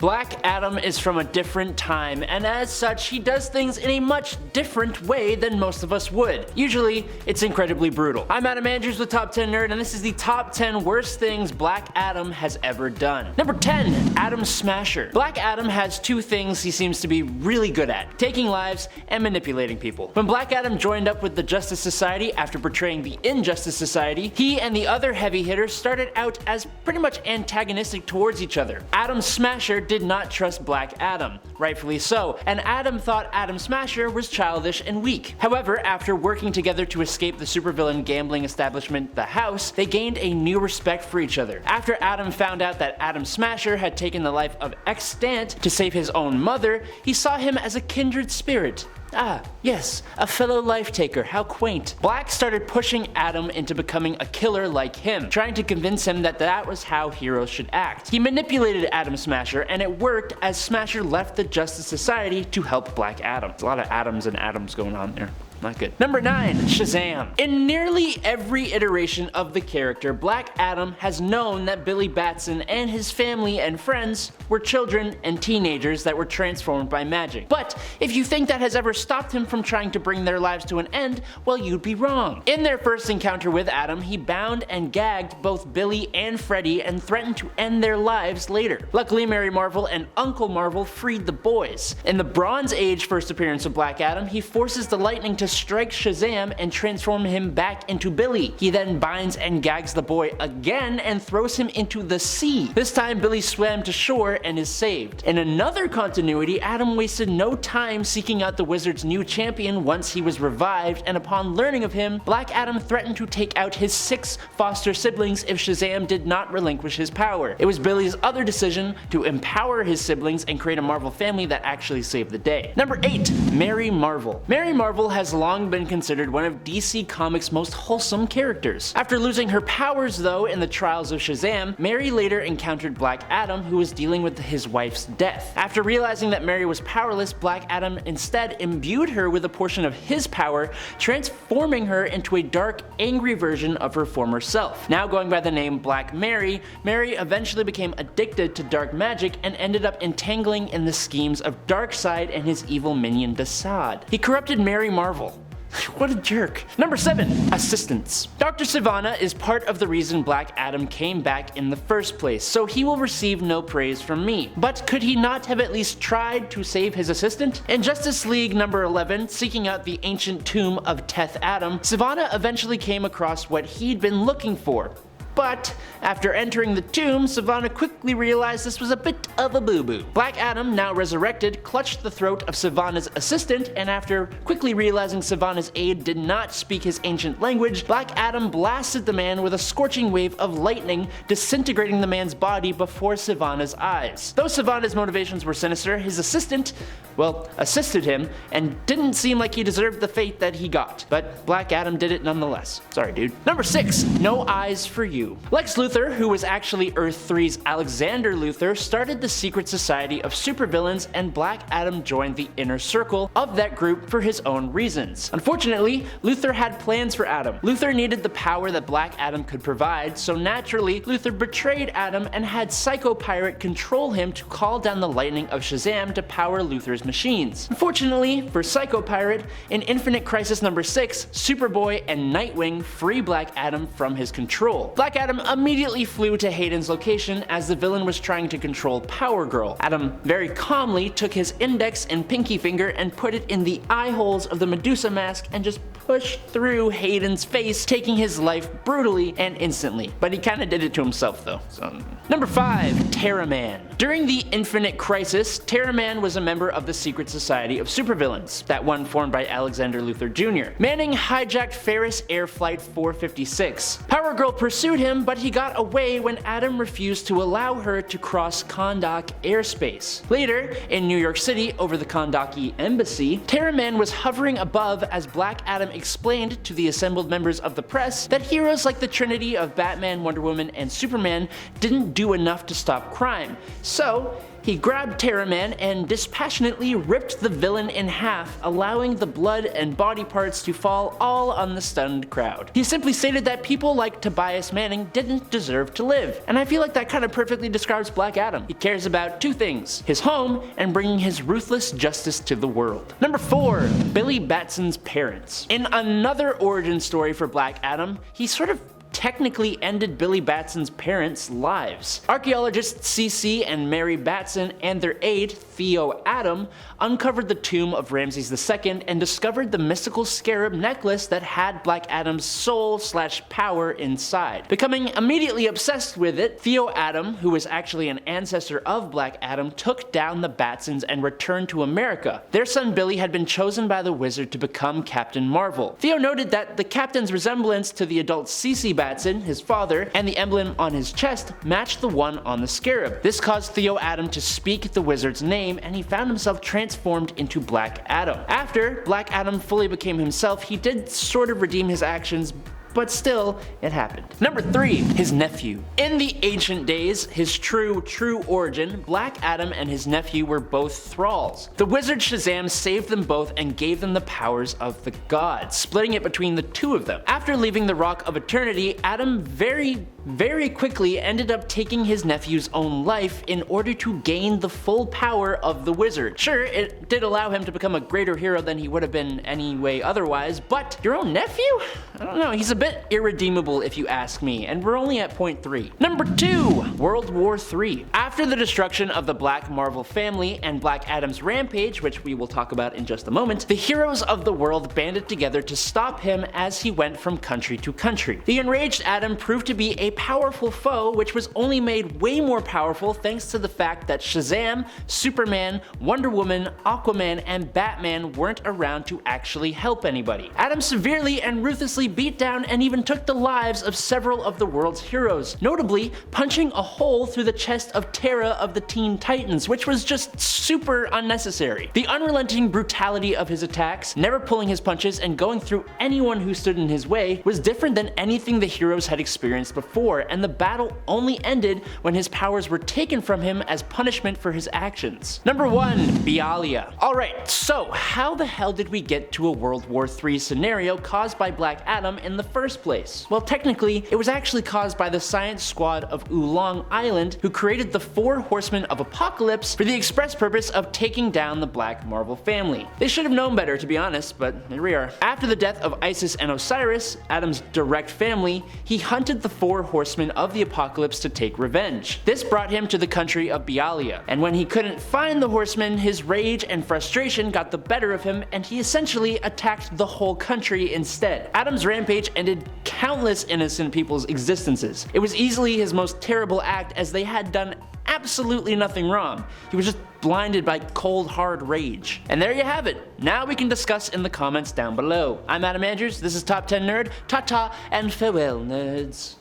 Black Adam is from a different time, and as such, he does things in a much different way than most of us would. Usually, it's incredibly brutal. I'm Adam Andrews with Top 10 Nerd, and this is the top 10 worst things Black Adam has ever done. Number 10, Adam Smasher. Black Adam has two things he seems to be really good at: taking lives and manipulating people. When Black Adam joined up with the Justice Society after betraying the Injustice Society, he and the other heavy hitters started out as pretty much antagonistic towards each other. Adam Smasher did not trust Black Adam, rightfully so, and Adam thought Adam Smasher was childish and weak. However, after working together to escape the supervillain gambling establishment, the House, they gained a new respect for each other. After Adam found out that Adam Smasher had taken the life of Extant to save his own mother, he saw him as a kindred spirit. Ah, yes, a fellow life-taker, how quaint. Black started pushing Adam into becoming a killer like him, trying to convince him that that was how heroes should act. He manipulated Adam Smasher, and it worked as Smasher left the Justice Society to help Black Adam. There's a lot of Adams and Adams going on there. Not good. Number 9, Shazam. In nearly every iteration of the character, Black Adam has known that Billy Batson and his family and friends were children and teenagers that were transformed by magic. But if you think that has ever stopped him from trying to bring their lives to an end, well, you'd be wrong. In their first encounter with Adam, he bound and gagged both Billy and Freddy and threatened to end their lives later. Luckily, Mary Marvel and Uncle Marvel freed the boys. In the Bronze Age first appearance of Black Adam, he forces the lightning to strike Shazam and transform him back into Billy. He then binds and gags the boy again and throws him into the sea. This time Billy swam to shore and is saved. In another continuity, Adam wasted no time seeking out the Wizard's new champion once he was revived, and upon learning of him, Black Adam threatened to take out his 6 foster siblings if Shazam did not relinquish his power. It was Billy's other decision to empower his siblings and create a Marvel family that actually saved the day. Number 8, Mary Marvel. Mary Marvel has long been considered one of DC Comics' most wholesome characters. After losing her powers though in the trials of Shazam, Mary later encountered Black Adam, who was dealing with his wife's death. After realizing that Mary was powerless, Black Adam instead imbued her with a portion of his power, transforming her into a dark, angry version of her former self. Now going by the name Black Mary, Mary eventually became addicted to dark magic and ended up entangling in the schemes of Darkseid and his evil minion Desaad. He corrupted Mary Marvel. What a jerk. Number 7, assistants. Dr. Sivana is part of the reason Black Adam came back in the first place, so he will receive no praise from me. But could he not have at least tried to save his assistant? In Justice League number 11, seeking out the ancient tomb of Teth Adam, Sivana eventually came across what he'd been looking for. But after entering the tomb, Sivana quickly realized this was a bit of a boo-boo. Black Adam, now resurrected, clutched the throat of Sivana's assistant, and after quickly realizing Sivana's aide did not speak his ancient language, Black Adam blasted the man with a scorching wave of lightning, disintegrating the man's body before Sivana's eyes. Though Sivana's motivations were sinister, his assistant, well, assisted him, and didn't seem like he deserved the fate that he got. But Black Adam did it nonetheless. Sorry, dude. Number 6, No Eyes for You. Lex Luthor, who was actually Earth 3's Alexander Luthor, started the secret society of supervillains, and Black Adam joined the inner circle of that group for his own reasons. Unfortunately, Luthor had plans for Adam. Luthor needed the power that Black Adam could provide, so naturally, Luthor betrayed Adam and had Psycho Pirate control him to call down the lightning of Shazam to power Luthor's machines. Unfortunately for Psycho Pirate, in Infinite Crisis number 6, Superboy and Nightwing free Black Adam from his control. Black Adam immediately flew to Hayden's location as the villain was trying to control Power Girl. Adam very calmly took his index and pinky finger and put it in the eye holes of the Medusa mask and just pushed through Hayden's face, taking his life brutally and instantly. But he kinda did it to himself though. Number 5, Terra-Man. During the Infinite Crisis, Terra-Man was a member of the Secret Society of Supervillains, that one formed by Alexander Luthor Jr. Manning hijacked Ferris Air Flight 456. Power Girl pursued him, but he got away when Adam refused to allow her to cross Kahndaq airspace. Later, in New York City over the Kahndaqi embassy, Terra-Man was hovering above as Black Adam explained to the assembled members of the press that heroes like the Trinity of Batman, Wonder Woman, and Superman didn't do enough to stop crime. So, He grabbed Terra-Man and dispassionately ripped the villain in half, allowing the blood and body parts to fall all on the stunned crowd. He simply stated that people like Tobias Manning didn't deserve to live, and I feel like that kind of perfectly describes Black Adam. He cares about two things: his home and bringing his ruthless justice to the world. Number 4. Billy Batson's parents. In another origin story for Black Adam, he sort of technically ended Billy Batson's parents' lives. Archaeologists CC and Mary Batson and their aide, Theo Adam, uncovered the tomb of Ramses II and discovered the mystical scarab necklace that had Black Adam's soul/power inside. Becoming immediately obsessed with it, Theo Adam, who was actually an ancestor of Black Adam, took down the Batsons and returned to America. Their son Billy had been chosen by the Wizard to become Captain Marvel. Theo noted that the Captain's resemblance to the adult CC Batson, his father, and the emblem on his chest matched the one on the scarab. This caused Theo Adam to speak the Wizard's name, and he found himself transformed into Black Adam. After Black Adam fully became himself, he did sort of redeem his actions, but still, it happened. Number 3. His nephew. In the ancient days, his true origin, Black Adam and his nephew were both thralls. The wizard Shazam saved them both and gave them the powers of the gods, splitting it between the two of them. After leaving the Rock of Eternity, Adam very quickly ended up taking his nephew's own life in order to gain the full power of the wizard. Sure, it did allow him to become a greater hero than he would have been anyway otherwise, but your own nephew? I don't know, he's a bit irredeemable if you ask me, and we're only at point 3. Number 2. World War III. After the destruction of the Black Marvel family and Black Adam's rampage, which we will talk about in just a moment, the heroes of the world banded together to stop him as he went from country to country. The enraged Adam proved to be a powerful foe, which was only made way more powerful thanks to the fact that Shazam, Superman, Wonder Woman, Aquaman, and Batman weren't around to actually help anybody. Adam severely and ruthlessly beat down and even took the lives of several of the world's heroes, notably punching a hole through the chest of Terra of the Teen Titans, which was just super unnecessary. The unrelenting brutality of his attacks, never pulling his punches, and going through anyone who stood in his way was different than anything the heroes had experienced before, and the battle only ended when his powers were taken from him as punishment for his actions. Number 1. Bialya. Alright, so how the hell did we get to a World War III scenario caused by Black Adam in the first place? Well, technically, it was actually caused by the science squad of Oolong Island, who created the 4 Horsemen of Apocalypse for the express purpose of taking down the Black Marvel family. They should have known better, to be honest, but here we are. After the death of Isis and Osiris, Adam's direct family, he hunted the 4 Horsemen of the Apocalypse to take revenge. This brought him to the country of Bialya, and when he couldn't find the Horsemen, his rage and frustration got the better of him, and he essentially attacked the whole country instead. Adam's rampage ended countless innocent people's existences. It was easily his most terrible act, as they had done absolutely nothing wrong. He was just blinded by cold hard rage. And there you have it. Now we can discuss in the comments down below. I'm Adam Andrews, this is Top 10 Nerd, ta-ta, and farewell nerds.